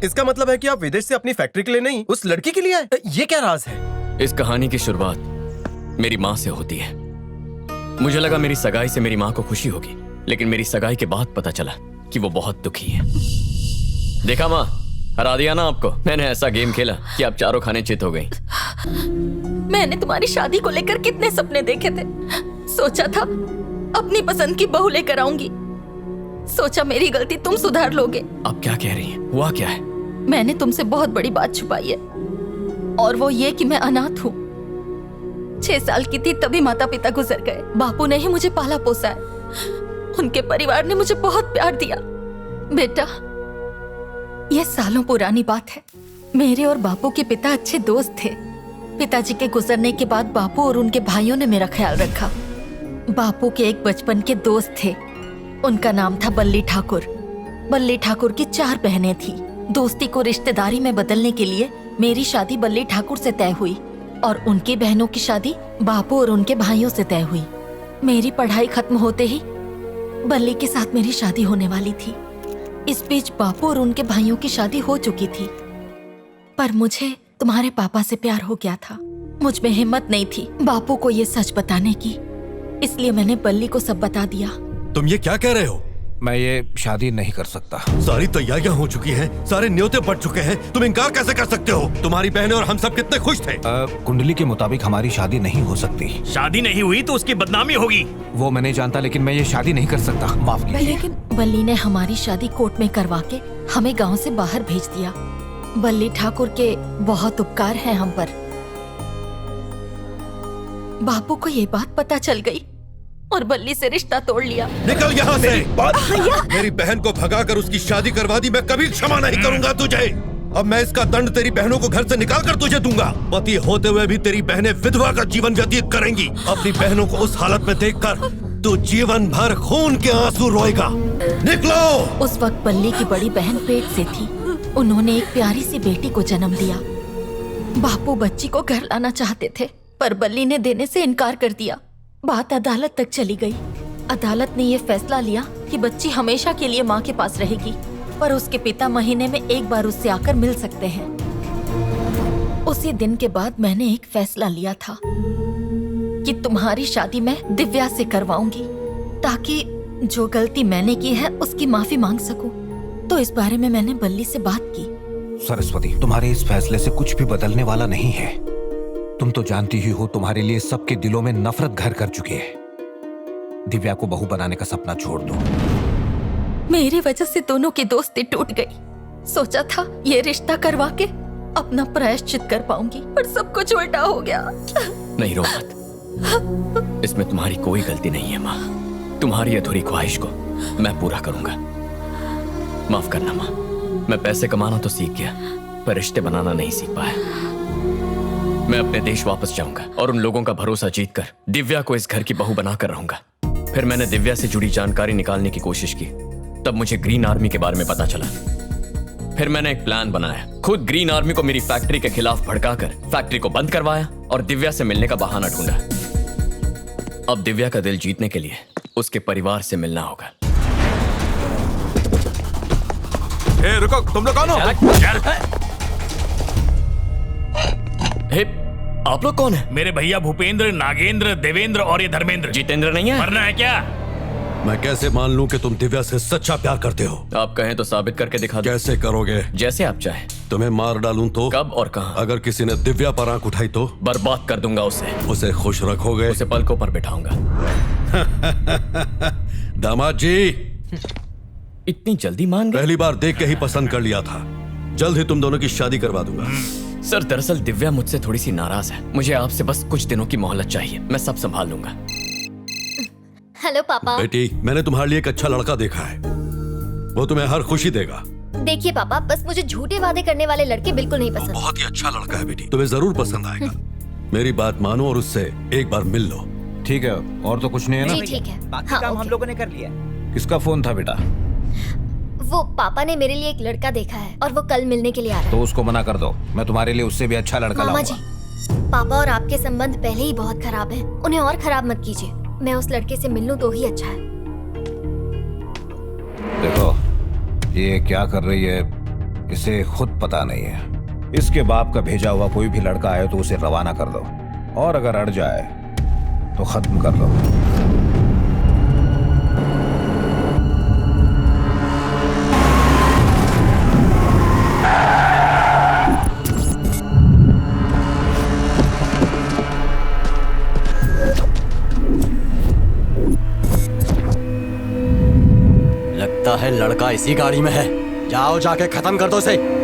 इसका मतलब है कि आप विदेश से अपनी फैक्ट्री के लिए नहीं, उस लड़की के लिए आए। ये क्या राज है? इस कहानी की शुरुआत मेरी माँ से होती है। मुझे लगा मेरी सगाई से मेरी माँ को खुशी होगी, लेकिन मेरी सगाई के बाद पता चला कि वो बहुत दुखी है। देखा माँ, हरा दिया ना आपको। मैंने ऐसा गेम खेला कि आप चारों खाने चित हो गई। मैंने तुम्हारी शादी को लेकर कितने सपने देखे थे। सोचा था अपनी पसंद की बहू लेकर आऊंगी। सोचा मेरी गलती तुम सुधार लोगे। आप क्या कह रही हैं? हुआ क्या है? मैंने तुमसे बहुत बड़ी बात छुपाई है, और वो ये कि मैं अनाथ हूँ। 6 साल की थी तभी माता पिता गुजर गए। बापू ने ही मुझे पाला पोसा है। उनके परिवार ने मुझे बहुत प्यार दिया। बेटा, ये सालों पुरानी बात है। मेरे और बापू के पिता अच्छे दोस्त थे। पिताजी के गुजरने के बाद बापू और उनके भाइयों ने मेरा ख्याल रखा। बापू के एक बचपन के दोस्त थे, उनका नाम था बल्ली ठाकुर। बल्ली ठाकुर की 4 बहनें थी। दोस्ती को रिश्तेदारी में बदलने के लिए मेरी शादी बल्ली ठाकुर से तय हुई और उनकी बहनों की शादी बापू और उनके भाइयों से तय हुई। मेरी पढ़ाई खत्म होते ही बल्ली के साथ मेरी शादी होने वाली थी। इस बीच बापू और उनके भाइयों की शादी हो चुकी थी, पर मुझे तुम्हारे पापा से प्यार हो गया था। मुझ में हिम्मत नहीं थी बापू को ये सच बताने की, इसलिए मैंने बल्ली को सब बता दिया। तुम ये क्या कह रहे हो? मैं ये शादी नहीं कर सकता। सारी तैयारियां हो चुकी हैं, सारे न्योते पड़ चुके हैं, तुम इनकार कैसे कर सकते हो? तुम्हारी बहनें और हम सब कितने खुश थे। कुंडली के मुताबिक हमारी शादी नहीं हो सकती। शादी नहीं हुई तो उसकी बदनामी होगी। वो मैं नहीं जानता, लेकिन मैं ये शादी नहीं कर सकता। माफ कीजिए। लेकिन बल्ली ने हमारी शादी कोर्ट में करवा के हमें गांव से बाहर भेज दिया। बल्ली ठाकुर के बहुत उपकार हैं हम पर। बापू को ये बात पता चल गई और बल्ली से रिश्ता तोड़ लिया। निकल यहाँ से। मेरी बहन को भगाकर उसकी शादी करवा दी। मैं कभी क्षमा नहीं करूंगा तुझे। अब मैं इसका दंड तेरी बहनों को घर से निकाल कर तुझे दूंगा। पति होते हुए भी तेरी बहनें विधवा का जीवन व्यतीत करेंगी। अपनी बहनों को उस हालत में देखकर तू जीवन भर खून के आंसू रोएगा। निकलो। उस वक्त बल्ली की बड़ी बहन पेट से थी। उन्होंने एक प्यारी सी बेटी को जन्म दिया। बापू बच्ची को घर लाना चाहते थे, पर बल्ली ने देने से इनकार कर दिया। बात अदालत तक चली गई। अदालत ने ये फैसला लिया कि बच्ची हमेशा के लिए माँ के पास रहेगी, पर उसके पिता महीने में एक बार उससे आकर मिल सकते हैं। उसी दिन के बाद मैंने एक फैसला लिया था कि तुम्हारी शादी मैं दिव्या से करवाऊंगी, ताकि जो गलती मैंने की है उसकी माफी मांग सकूं। तो इस बारे में मैंने बल्ली से बात की। सरस्वती, तुम्हारे इस फैसले से कुछ भी बदलने वाला नहीं है। तुम तो जानती ही हो, तुम्हारे लिए सबके दिलों में नफरत घर कर चुकी है। दिव्या को बहू बनाने का सपना छोड़ दो। मेरी वजह से दोनों की दोस्ती टूट गई। सोचा था ये रिश्ता करवा के अपना प्रायश्चित कर पाऊंगी, पर सब कुछ उल्टा हो गया। नहीं रो मत। इसमें तुम्हारी कोई गलती नहीं है माँ। तुम्हारी अधूरी ख्वाहिश को मैं पूरा करूंगा। माफ करना माँ। मैं पैसे कमाना तो सीख गया, पर रिश्ते बनाना नहीं सीख पाया। मैं अपने देश वापस जाऊंगा और उन लोगों का भरोसा जीतकर दिव्या को इस घर की बहू बनाकर रहूंगा। फिर मैंने दिव्या से जुड़ी जानकारी निकालने की कोशिश की। तब मुझे ग्रीन आर्मी के बारे में पता चला। फिर मैंने एक प्लान बनाया। खुद ग्रीन आर्मी को मेरी फैक्ट्री के खिलाफ भड़काकर फैक्ट्री को बंद करवाया और दिव्या से मिलने का बहाना ढूंढा। अब दिव्या का दिल जीतने के लिए उसके परिवार से मिलना होगा। रुको, तुम लोग कौन हो? आप लोग कौन है? मेरे भैया भूपेंद्र, नागेंद्र, देवेंद्र और ये धर्मेंद्र। जितेंद्र नहीं है? मरना है क्या? मैं कैसे मान लूं कि तुम दिव्या से सच्चा प्यार करते हो? आप कहें तो साबित करके दिखा दो। कैसे करोगे? जैसे आप चाहें। तुम्हें मार डालूं तो? कब और कहां? अगर किसी ने दिव्या पर आंख उठाई तो? बर्बाद कर दूंगा उसे। उसे खुश रखोगे? उसे पलकों पर बिठाऊंगा। दामाद जी, इतनी जल्दी मान गए? पहली बार देख के ही पसंद कर लिया था। जल्द ही तुम दोनों की शादी करवा दूंगा। सर, दरअसल दिव्या मुझसे थोड़ी सी नाराज है। मुझे आपसे बस कुछ दिनों की मोहलत चाहिए। मैं सब संभाल लूंगा। हेलो पापा। बेटी, मैंने तुम्हारे लिए एक अच्छा लड़का देखा है। वो तुम्हें हर खुशी देगा। देखिए पापा, बस मुझे झूठे वादे करने वाले लड़के बिल्कुल नहीं पसंद। बहुत ही अच्छा लड़का है बेटी, तुम्हें जरूर पसंद आएगा। मेरी बात मानो और उससे एक बार मिल लो। ठीक है, और तो कुछ नहीं है ना? जी ठीक है। बाकी काम हम लोगों ने कर लिया। किसका फोन था बेटा? वो पापा ने मेरे लिए एक लड़का देखा है और वो कल मिलने के लिए आ रहा है। तो उसको मना कर दो। मैं तुम्हारे लिए उससे भी अच्छा लड़का मामा लाऊंगा। जी, पापा और आपके संबंध पहले ही बहुत खराब हैं। उन्हें और खराब मत कीजिए। मैं उस लड़के से मिल लूं तो ही अच्छा है। देखो, ये क्या कर रही है इसे खुद पता नहीं है। इसके बाप का भेजा हुआ कोई भी लड़का आए तो उसे रवाना कर दो, और अगर अड़ जाए तो खत्म कर दो। लगता है लड़का इसी गाड़ी में है। जाओ जाके खत्म कर दो इसे।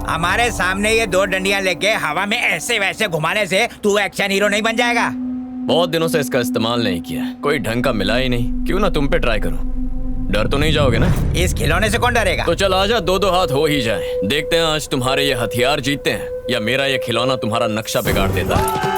हमारे सामने ये दो डंडियां लेके हवा में ऐसे वैसे घुमाने से तू एक्शन हीरो नहीं बन जाएगा। बहुत दिनों से इसका इस्तेमाल नहीं किया, कोई ढंग का मिला ही नहीं। क्यों ना तुम पे ट्राई करूं। डर तो नहीं जाओगे ना? इस खिलौने से कौन डरेगा? तो चल आजा, दो दो हाथ हो ही जाए। देखते हैं आज तुम्हारे ये हथियार जीतते हैं या मेरा ये खिलौना तुम्हारा नक्शा बिगाड़ देता है।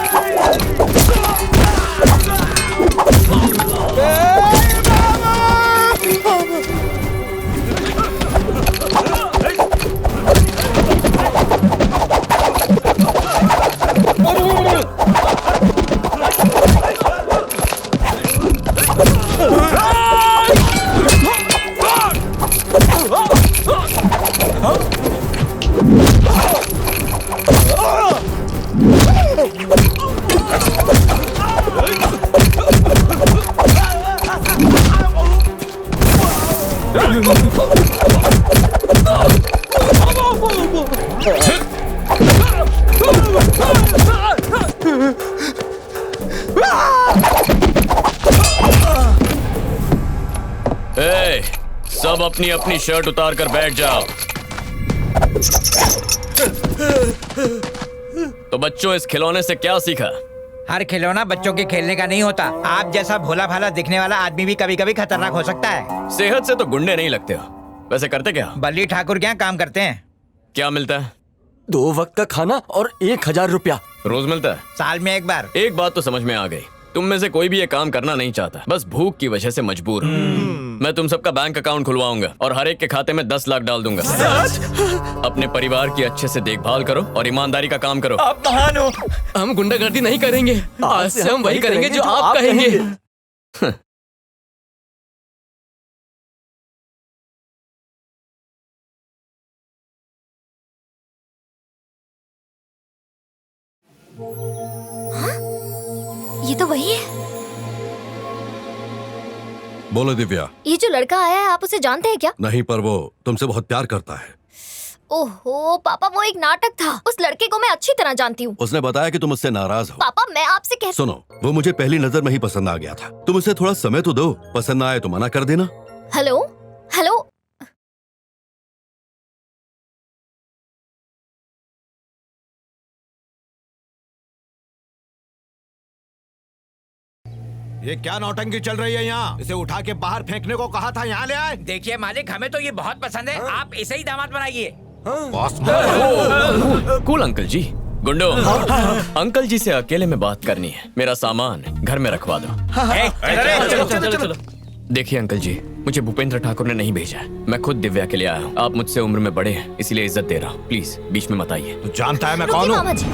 ए, सब अपनी अपनी शर्ट उतार कर बैठ जाओ। तो बच्चों, इस खिलौने से क्या सीखा? हर खिलौना बच्चों के खेलने का नहीं होता। आप जैसा भोला भाला दिखने वाला आदमी भी कभी कभी खतरनाक हो सकता है। सेहत से तो गुंडे नहीं लगते हो। वैसे करते क्या? बल्ली ठाकुर क्या काम करते हैं? क्या मिलता है? 2 वक्त का खाना और 1000 रुपया रोज मिलता है? साल में एक बार। एक बात तो समझ में आ गई, तुम में से कोई भी ये काम करना नहीं चाहता, बस भूख की वजह से मजबूर हो। मैं तुम सबका बैंक अकाउंट खुलवाऊंगा और हर एक के खाते में 10 लाख डाल दूंगा। अपने परिवार की अच्छे से देखभाल करो और ईमानदारी का काम करो। आप महान हो। हम गुंडागर्दी नहीं करेंगे, आज से हम वही करेंगे जो आप कहेंगे। ये तो वही है। बोलो दिव्या। ये जो लड़का आया है, आप उसे जानते हैं क्या? नहीं, पर वो तुमसे बहुत प्यार करता है। ओहो पापा, वो एक नाटक था। उस लड़के को मैं अच्छी तरह जानती हूँ। उसने बताया कि तुम उससे नाराज हो। पापा मैं आपसे कह सुनो, वो मुझे पहली नजर में ही पसंद आ गया था। तुम उसे थोड़ा समय तो दो, पसंद ना आए तो मना कर देना। हेलो हेलो, ये क्या नौटंकी चल रही है यहाँ? इसे उठा के बाहर फेंकने को कहा था, यहाँ ले आए। देखिए मालिक, हमें तो ये बहुत पसंद है। आप इसे ही दामाद बनाइए। कूल अंकल जी। गुंडो, अंकल जी से अकेले में बात करनी है। मेरा सामान घर में रखवा दो। चलो। देखिए अंकल जी, मुझे भूपेंद्र ठाकुर ने नहीं भेजा है। मैं खुद दिव्या के लिए आया हूँ। आप मुझसे उम्र में बड़े हैं, इसलिए इज्जत दे रहा हूँ। प्लीज बीच में मत आइए। तू जानता है मैं रुकिए कौन मामा हूँ? जी।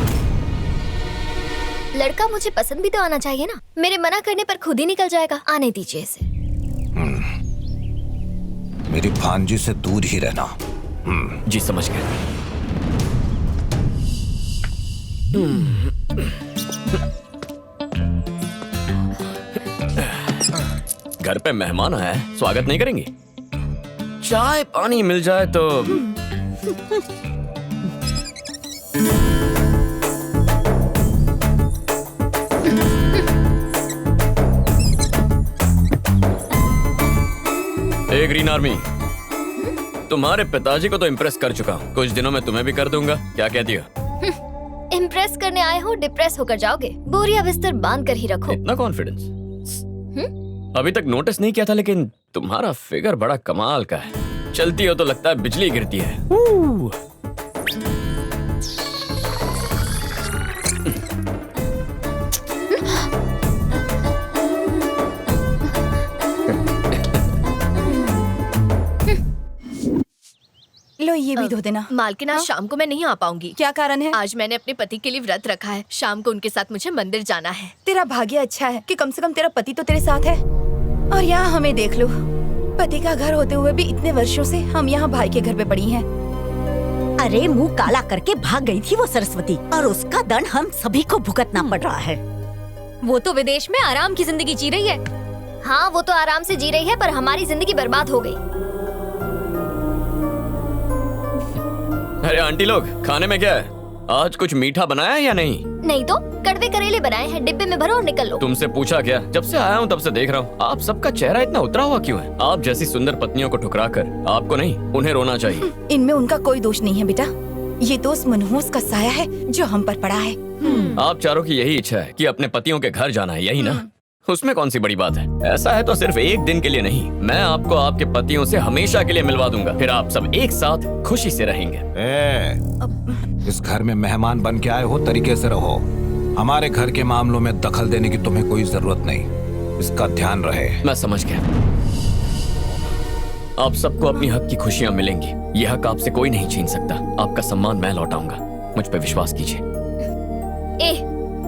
लड़का मुझे पसंद भी तो आना चाहिए ना। मेरे मना करने पर खुद ही निकल जाएगा। आने दीजिए इसे। मेरी भांजी से दूर ही रहना। जी समझ गए। घर पे मेहमान आया है, स्वागत नहीं करेंगे? चाय पानी मिल जाए तो। ए ग्रीन आर्मी, तुम्हारे पिताजी को तो इम्प्रेस कर चुका हूँ, कुछ दिनों में तुम्हें भी कर दूंगा। क्या कहती हो? इम्प्रेस करने आए हो, डिप्रेस होकर जाओगे। बोरिया बिस्तर बांध कर ही रखो। इतना कॉन्फिडेंस? अभी तक नोटिस नहीं किया था, लेकिन तुम्हारा फिगर बड़ा कमाल का है। चलती हो तो लगता है बिजली गिरती है। लो ये भी धो देना। मालकिन, आज शाम को मैं नहीं आ पाऊंगी। क्या कारण है? आज मैंने अपने पति के लिए व्रत रखा है। शाम को उनके साथ मुझे मंदिर जाना है। तेरा भाग्य अच्छा है कि कम से कम तेरा पति तो तेरे साथ है। और यहाँ हमें देख लो, पति का घर होते हुए भी इतने वर्षों से हम यहाँ भाई के घर पे पड़ी हैं। अरे मुंह काला करके भाग गई थी वो सरस्वती, और उसका दंड हम सभी को भुगतना पड़ रहा है। वो तो विदेश में आराम की जिंदगी जी रही है। हाँ, वो तो आराम से जी रही है, पर हमारी जिंदगी बर्बाद हो गई। अरे आंटी लोग, खाने में क्या है? आज कुछ मीठा बनाया है या नहीं? नहीं तो कड़वे करेले बनाए हैं, डिब्बे में भरो और निकल लो। तुमसे पूछा क्या? जब से आया हूँ तब से देख रहा हूँ, आप सबका चेहरा इतना उतरा हुआ क्यों है? आप जैसी सुंदर पत्नियों को ठुकरा कर आपको नहीं, उन्हें रोना चाहिए। इनमें उनका कोई दोष नहीं है बेटा, ये तो उस मनहूस का साया है जो हम पर पड़ा है। आप चारों की यही इच्छा है कि अपने पतियों के घर जाना है, यही ना? उसमें कौन सी बड़ी बात है? ऐसा है तो सिर्फ एक दिन के लिए नहीं, मैं आपको आपके पतियों से हमेशा के लिए मिलवा दूंगा, फिर आप सब एक साथ खुशी से रहेंगे। इस घर में मेहमान बन के आए हो, तरीके से रहो। हमारे घर के मामलों में दखल देने की तुम्हें कोई जरूरत नहीं, इसका ध्यान रहे। मैं समझ गया। आप सबको अपनी हक की खुशियां मिलेंगी, यह हक आपसे कोई नहीं छीन सकता। आपका सम्मान मैं लौटाऊंगा, मुझ पे विश्वास कीजिए।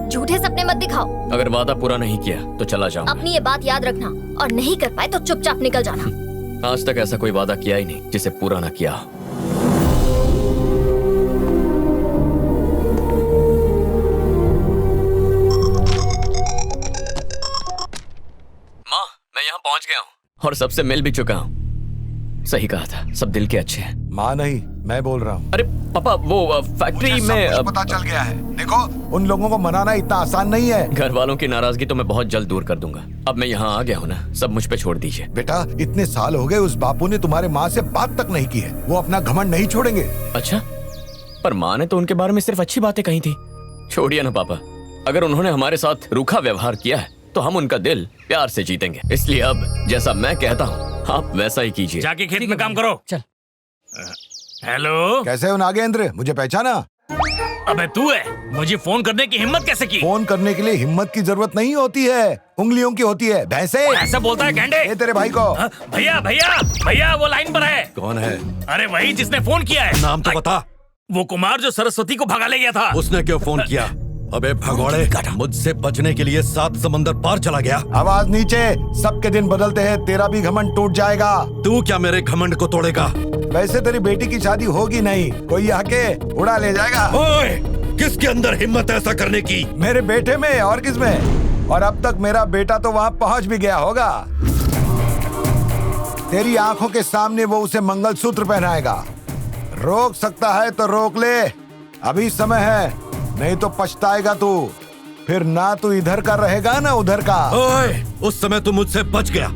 झूठे सपने मत दिखाओ। अगर वादा पूरा नहीं किया तो चला जाऊंगा। अपनी ये बात याद रखना, और नहीं कर पाए तो चुपचाप निकल जाना। आज तक ऐसा कोई वादा किया ही नहीं जिसे पूरा ना किया। माँ, मैं यहाँ पहुँच गया हूँ और सबसे मिल भी चुका हूँ। सही कहा था, सब दिल के अच्छे हैं। माँ नहीं, मैं बोल रहा हूँ। अरे पापा, वो फैक्ट्री में पता चल गया है। देखो, उन लोगों को मनाना इतना आसान नहीं है। घर वालों की नाराजगी तो मैं बहुत जल्द दूर कर दूंगा। अब मैं यहाँ आ गया हूँ ना, सब मुझ पे छोड़ दीजिए। बेटा, इतने साल हो गए, उस बापू ने तुम्हारे माँ से बात तक नहीं की है। वो अपना घमंड नहीं छोड़ेंगे। अच्छा, पर माँ ने तो उनके बारे में सिर्फ अच्छी बातें कही थी। छोड़िए ना पापा, अगर उन्होंने हमारे साथ रूखा व्यवहार किया है तो हम उनका दिल प्यार से जीतेंगे। इसलिए अब जैसा मैं कहता हूँ आप वैसा ही कीजिए। जाके खेत में काम करो। चल। हेलो, कैसे हो नागेंद्र? मुझे पहचाना? अबे तू है? मुझे फोन करने की हिम्मत कैसे की? फोन करने के लिए हिम्मत की जरूरत नहीं होती है, उंगलियों की होती है। भैंसे ऐसा बोलता है गेंडे? ये तेरे भाई को। भैया भैया भैया, वो लाइन पर है। कौन है? अरे वही जिसने फोन किया है। नाम तो बता। वो कुमार जो सरस्वती को भगा ले गया था। उसने क्यों फोन किया? अबे भगोड़े, मुझसे बचने के लिए 7 समंदर पार चला गया। आवाज नीचे। सबके दिन बदलते हैं, तेरा भी घमंड टूट जाएगा। तू क्या मेरे घमंड को तोड़ेगा? वैसे तेरी बेटी की शादी होगी नहीं, कोई आके उड़ा ले जाएगा। ओए, किसके अंदर हिम्मत ऐसा करने की? मेरे बेटे में, और किसमें? और अब तक मेरा बेटा तो वहाँ पहुँच भी गया होगा। तेरी आंखों के सामने वो उसे मंगलसूत्र पहनाएगा। रोक सकता है तो रोक ले, अभी समय है, नहीं तो पछताएगा तू। फिर ना तू इधर का रहेगा ना उधर का। ओए, उस समय तू मुझसे बच गया।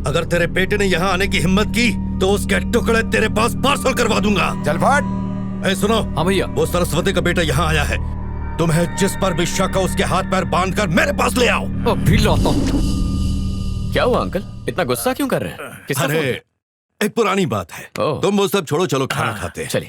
अगर तेरे बेटे ने यहाँ आने की हिम्मत की तो उसके टुकड़े तेरे पास पार्सल करवा दूंगा। चल फट। ए सुनो। हाँ भैया। वो सरस्वती का बेटा यहाँ आया है, तुम्हें जिस पर भी शक हो उसके हाथ पैर बांधकर मेरे पास ले आओ। अभी लाता हूँ। क्या हुआ अंकल, इतना गुस्सा क्यों कर रहे हैं? अरे एक पुरानी बात है, तुम वो सब छोड़ो, चलो खाना खाते हैं। चलिए।